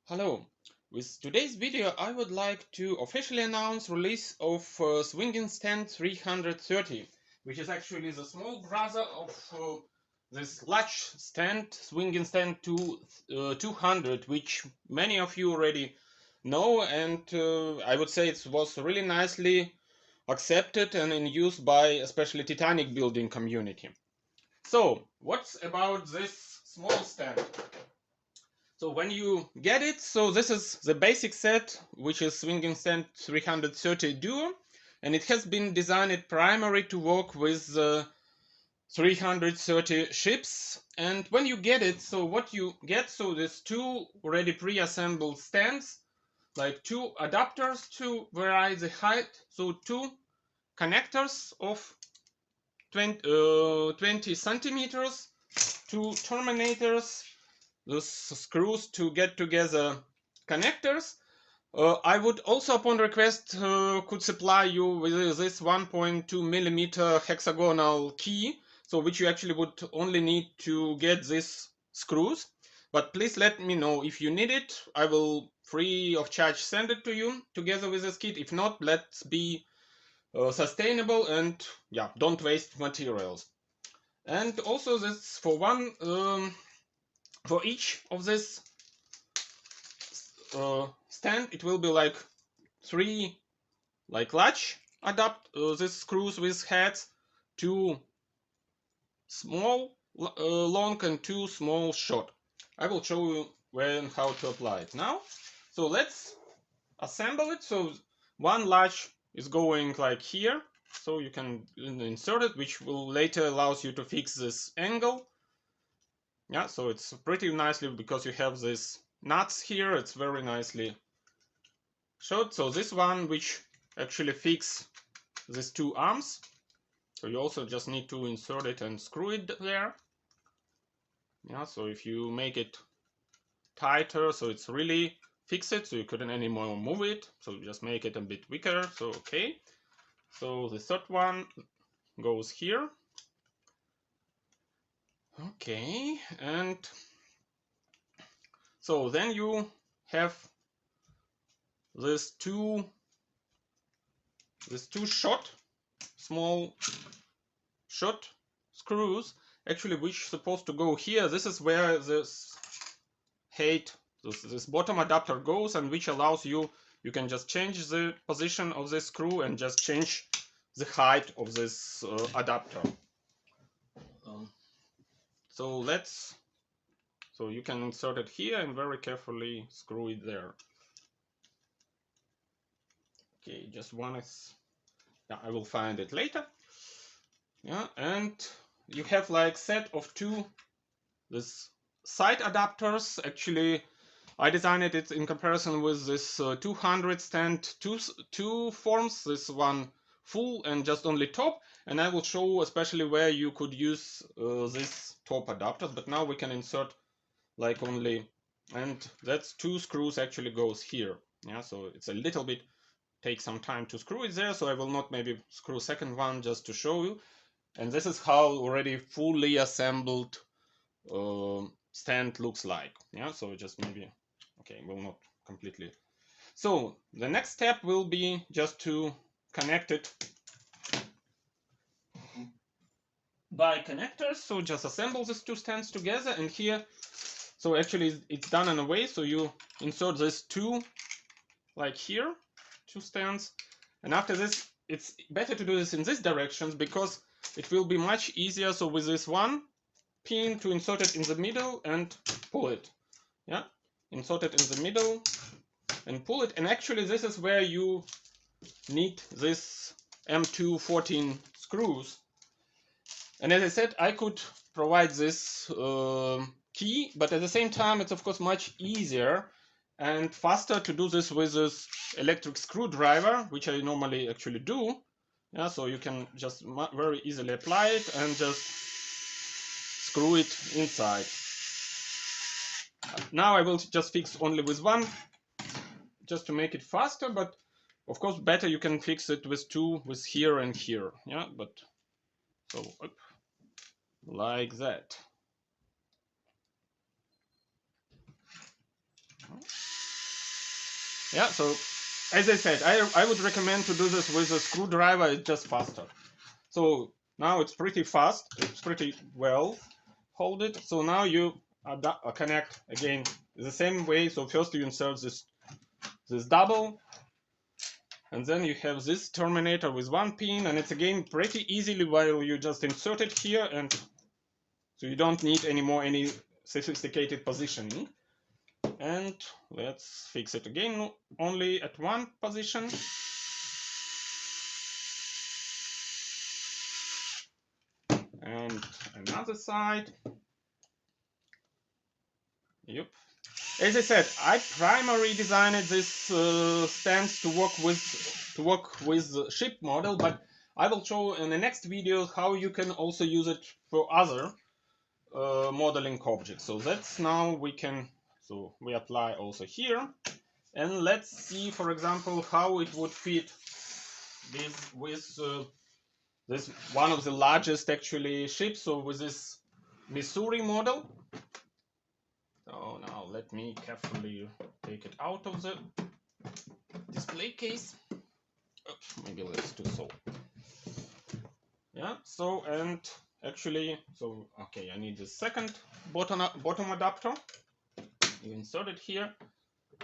Hello. With today's video I would like to officially announce release of Swinging Stand 330, which is actually the small brother of this large stand, Swinging Stand 200, which many of you already know, and I would say it was really nicely accepted and in use by especially Titanic building community. So, what's about this small stand? So when you get it, so this is the basic set, which is Swinging Stand 330 Duo, and it has been designed primarily to work with 330 ships. And when you get it, so what you get, so there's two already pre-assembled stands, like two adapters to vary the height, so two connectors of 20 centimeters, two terminators, those screws to get together connectors. I would also, upon request, could supply you with this 1.2 millimeter hexagonal key, so which you actually would only need to get these screws. But please let me know if you need it. I will free of charge send it to you together with this kit. If not, let's be sustainable and yeah, don't waste materials. And also this for one for each of this stand, it will be like three like latch these screws with heads, two small long and two small short. I will show you when how to apply it now. So let's assemble it. So one latch is going like here, so you can insert it, which will later allows you to fix this angle. Yeah, so it's pretty nicely because you have these nuts here. It's very nicely showed. So this one, which actually fix these two arms. So you also just need to insert it and screw it there. Yeah, so if you make it tighter, so it's really fixed, so you couldn't anymore move it. So just make it a bit weaker. So okay. So the third one goes here. Okay, and so then you have these two small short screws, actually, which supposed to go here. This is where this height, this bottom adapter goes, and which allows you can just change the position of this screw and just change the height of this adapter. So so you can insert it here and very carefully screw it there. Okay, just one is, yeah, I will find it later. Yeah, and you have like set of two this side adapters. Actually, I designed it in comparison with this 200 stand two forms, this one full and just only top, and I will show especially where you could use this top adapters, but now we can insert like only, and that's two screws actually goes here. Yeah, so it's a little bit take some time to screw it there, so I will not maybe screw second one just to show you. And this is how already fully assembled stand looks like. Yeah, so just maybe, okay, will not completely. So the next step will be just to connect it by connectors. So just assemble these two stands together, and here, so actually it's done in a way, so you insert these two like here, two stands, and after this it's better to do this in this direction because it will be much easier. So with this one pin to insert it in the middle and pull it. Yeah, insert it in the middle and pull it. And actually this is where you need this M214 screws. And as I said, I could provide this key, but at the same time it's of course much easier and faster to do this with this electric screwdriver, which I normally actually do. Yeah, so you can just very easily apply it and just screw it inside. Now I will just fix only with one, just to make it faster, but of course better you can fix it with two, with here and here. Yeah, but so up, like that. Yeah, so as I said, I would recommend to do this with a screwdriver. It's just faster. So now it's pretty fast. It's pretty well hold it. So now you connect again the same way. So first you insert this double, and then you have this terminator with one pin, and it's again pretty easily while you just insert it here, and so you don't need any sophisticated positioning. And let's fix it again only at one position. And another side. Yep. As I said, I primarily designed this stance to work with the ship model, but I will show in the next video how you can also use it for other modeling objects. So that's now we apply also here, and let's see, for example, how it would fit with this one of the largest actually ships. So with this Missouri model. So now let me carefully take it out of the display case. Oops, maybe let's do so. Yeah, so and actually, so okay, I need the second bottom adapter. You insert it here,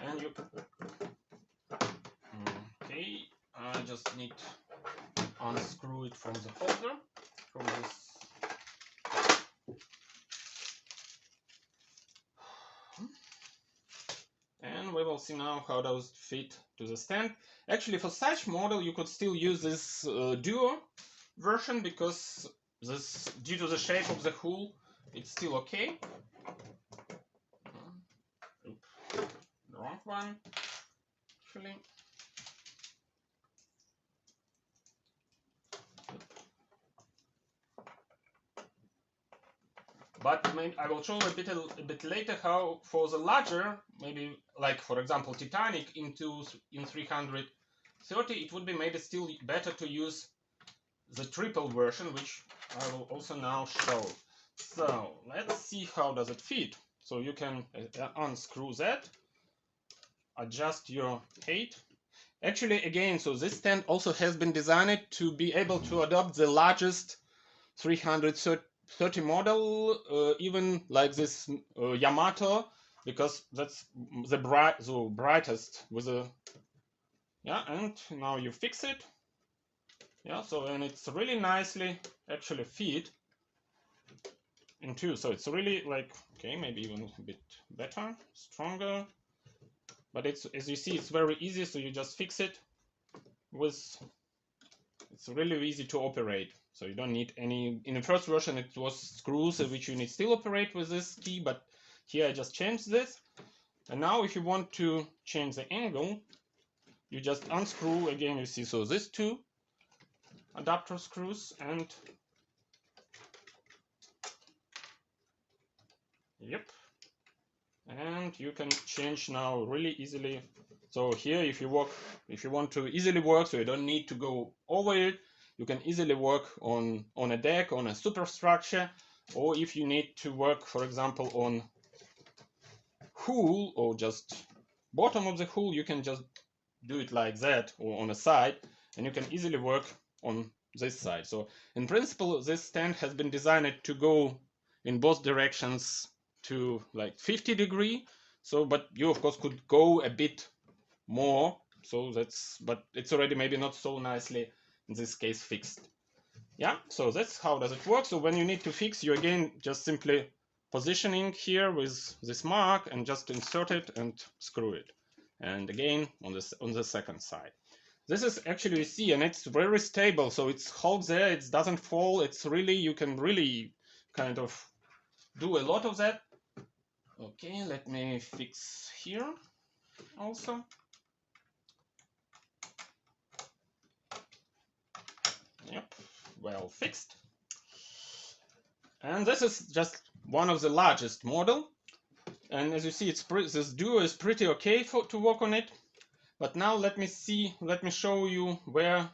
and you okay. I just need to unscrew it from the holder, from this. And we will see now how does it fit to the stand. Actually, for such model, you could still use this duo version, because this, due to the shape of the hull, it's still okay. Oops, the wrong one, actually. But maybe I will show a bit later how for the larger, maybe like for example Titanic in 330, it would be maybe still better to use the triple version, which I will also now show. So let's see how does it fit. So you can unscrew that, adjust your height. Actually, again, so this stand also has been designed to be able to adopt the largest 330 model, even like this Yamato, because that's the brightest with a, yeah. And now you fix it, yeah. So and it's really nicely actually fit into. So it's really like, okay, maybe even a bit better, stronger. But it's, as you see, it's very easy. So you just fix it with. It's really easy to operate. So you don't need any. In the first version, it was screws which you need still operate with this key, but here I just changed this. And now, if you want to change the angle, you just unscrew again. You see, so these two adapter screws, and yep. And you can change now really easily. So here, if you want to easily work, so you don't need to go over it, you can easily work on a deck, on a superstructure, or if you need to work, for example, on hull or just bottom of the hull, you can just do it like that, or on a side, and you can easily work on this side. So in principle, this stand has been designed to go in both directions to like 50 degree. So, but you of course could go a bit more. So that's, but it's already maybe not so nicely in this case fixed. Yeah, so that's how does it work. So when you need to fix, you again just simply positioning here with this mark and just insert it and screw it. And again on the second side. This is actually, you see, and it's very stable, so it's holds there, it doesn't fall. It's really, you can really kind of do a lot of that. Okay, let me fix here also. Yep, well fixed. And this is just one of the largest model. And as you see, this duo is pretty okay to work on it. But now let me show you where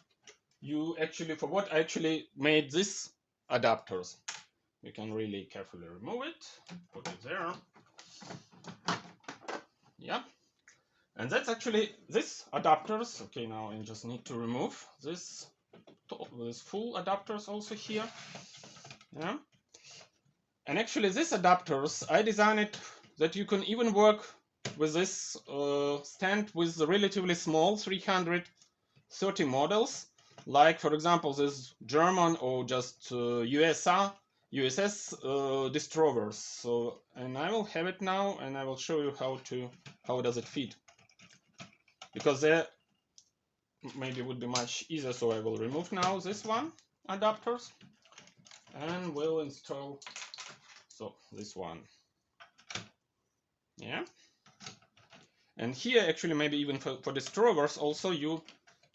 you actually, for what I actually made this adapters. You can really carefully remove it, put it there. Yeah. And that's actually this adapters. Okay, now I just need to remove this full adapters also here. Yeah. And actually this adapters, I designed it that you can even work with this stand with relatively small 330 models, like for example this German or just USS destroyers. So, and I will have it now, and I will show you how does it fit, because there maybe would be much easier. So I will remove now this one adapters, and we'll install this one. Yeah. And here actually maybe even for destroyers also you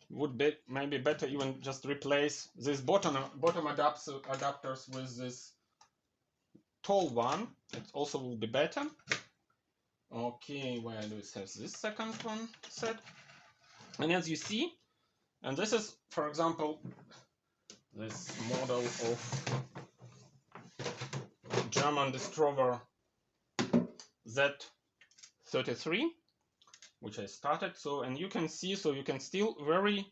would be maybe better even just replace this bottom adapters with this tall one. It also will be better. Okay, where do we have this second one set? And as you see, and this is for example this model of German destroyer Z33, which I started. So, and you can see, so you can still very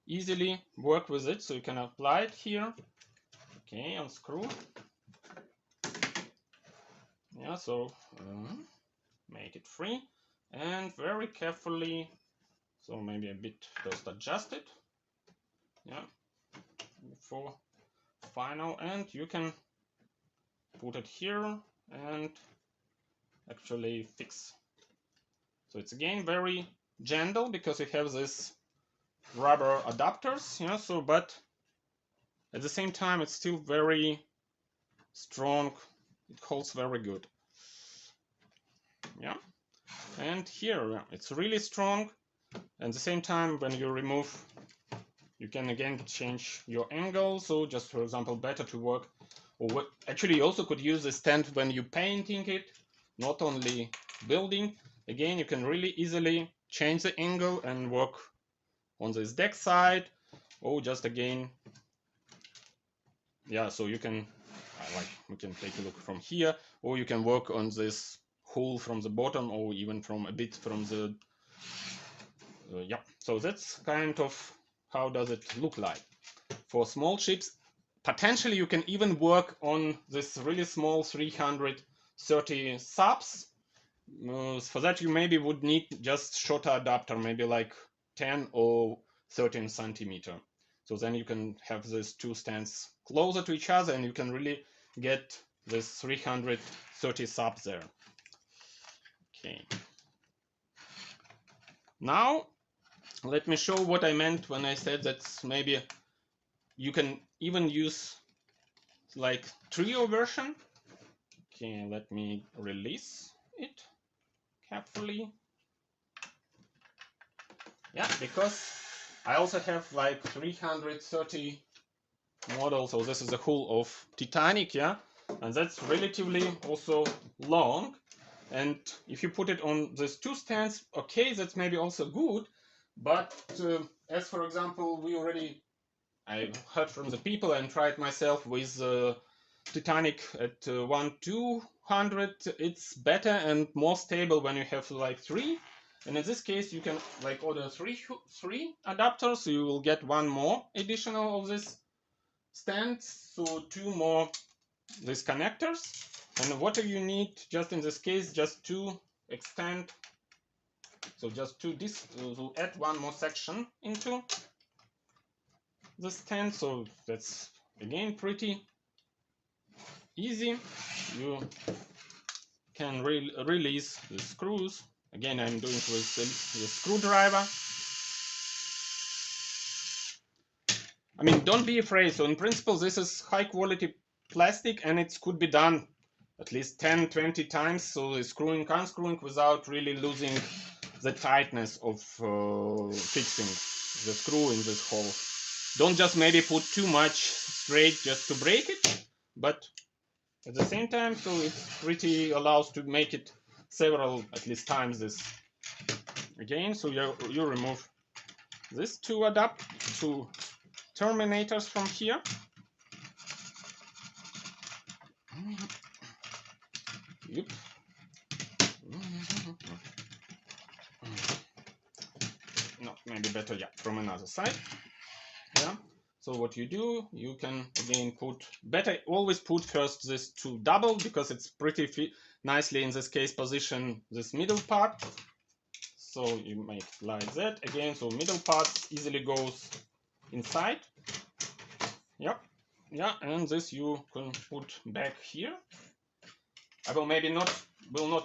easily work with it. So you can apply it here. Okay, unscrew. Yeah, so make it free and very carefully. So maybe a bit just adjust it. Yeah, for final, and you can put it here and actually fix. So it's again very gentle because you have this rubber adapters. Yeah, so but at the same time it's still very strong. It holds very good. Yeah, and here it's really strong. And at the same time, when you remove, you can again change your angle. So just for example, better to work, or what actually you also could use the stand when you painting it, not only building. Again, you can really easily change the angle and work on this deck side, or just again, yeah, so you can like we can take a look from here, or you can work on this hole from the bottom, or even from a bit from the yeah. So that's kind of how does it look like for small ships. Potentially you can even work on this really small 330 subs. For that you maybe would need just shorter adapter, maybe like 10 or 13 centimeter. So then you can have these two stands closer to each other, and you can really get this 330 subs there. Okay. Now let me show what I meant when I said that maybe you can even use like trio version. Okay, let me release it carefully. Yeah, because I also have like 330 models, so this is a hull of Titanic, yeah, and that's relatively also long. And if you put it on these two stands, okay, that's maybe also good, but as for example, I heard from the people and tried myself with Titanic at 1/200. It's better and more stable when you have like three. And in this case, you can like order three adapters. So you will get one more additional of this stands. So two more these connectors. And what do you need? Just in this case, just to extend. So just to add one more section into the stand. So that's again pretty easy. You can release the screws. Again, I'm doing it with the screwdriver. I mean, don't be afraid. So in principle, this is high quality plastic, and it could be done at least 10-20 times. So the screwing, unscrewing without really losing the tightness of fixing the screw in this hole. Don't just maybe put too much straight just to break it, but at the same time, so it pretty allows to make it several at least times this again. So you remove these two terminators from here. Yep. maybe better, yeah, from another side. Yeah. So what you do, you can again put, better always put first this to double, because it's pretty nicely in this case position this middle part. So you make like that again, so middle part easily goes inside. Yep. Yeah, and this you can put back here. I will maybe not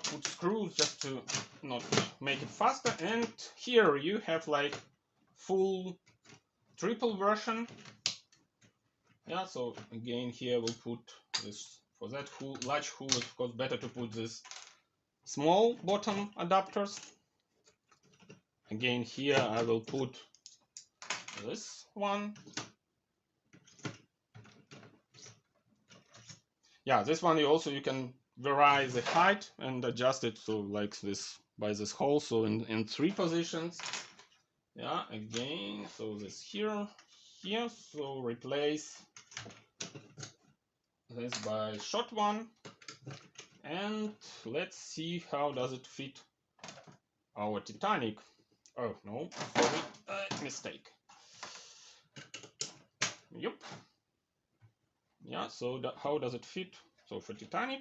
put screws just to not make it faster. And here you have like full triple version. Yeah, so again here we'll put this, for that large hole, of course better to put this small bottom adapters. Again here I will put this one. Yeah, this one you can vary the height and adjust it so like this by this hole, so in 3 positions. Yeah, again, so this here, so replace this by short one, and let's see how does it fit our Titanic. Oh no, sorry, mistake. Yep. Yeah, so how does it fit? So for Titanic,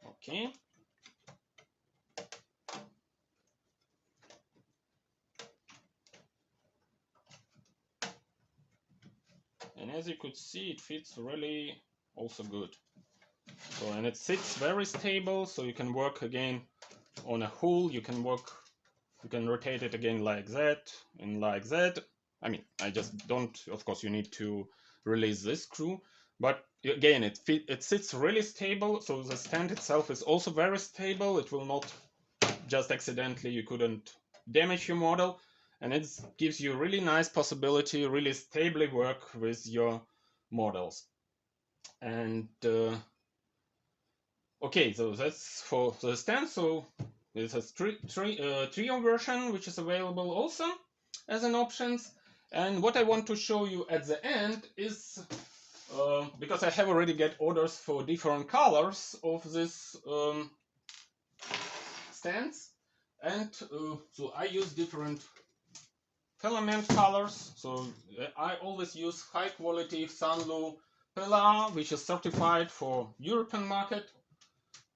okay. And as you could see, it fits really also good. So, and it sits very stable, so you can work again on a hole, you can rotate it again like that and like that. I mean, I just don't, of course you need to release this screw, but again it sits really stable, so the stand itself is also very stable. It will not just accidentally, you couldn't damage your model, and it gives you really nice possibility, really stably work with your models. And okay, so that's for the stand. So there's a trio version which is available also as an options. And what I want to show you at the end is, because I have already get orders for different colors of this stands, and so I use different filament colors. So I always use high quality Sanlu Pilar, which is certified for European market.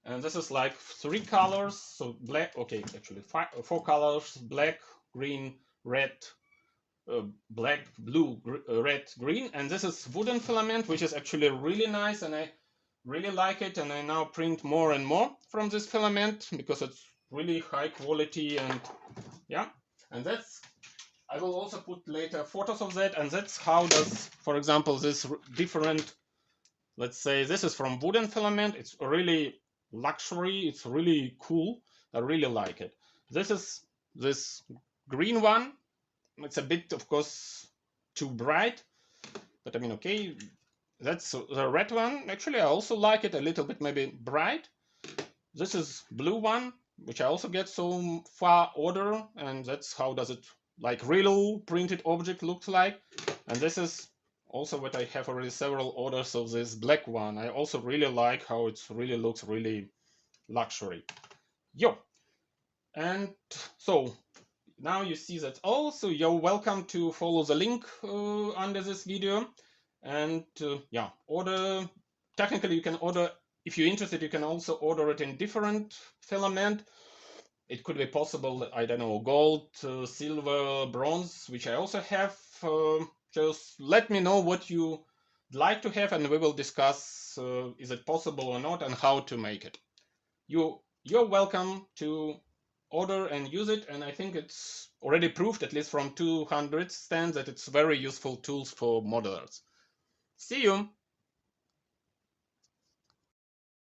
And this is like 3 colors, so black, okay, actually 4 colors: black, green, red, black, blue, red, green. And this is wooden filament, which is actually really nice, and I really like it. And I now print more and more from this filament because it's really high quality. And yeah, and that's, I will also put later photos of that. And that's how does, for example, this different, let's say this is from wooden filament, it's really luxury, it's really cool, I really like it. This is this green one, it's a bit of course too bright, but I mean, okay, that's the red one, actually I also like it a little bit maybe bright. This is blue one, which I also get so far order, and that's how does it like real printed object looks like. And this is also what I have already several orders of this black one. I also really like how it really looks really luxury. Yo, and so now you see that also. You're welcome to follow the link under this video, and yeah, order. Technically you can order, if you're interested, you can also order it in different filament. It could be possible, I don't know, gold, silver, bronze, which I also have. Just let me know what you like to have, and we will discuss is it possible or not, and how to make it. You're welcome to order and use it, and I think it's already proved, at least from 200 stands, that it's very useful tools for modelers. See you!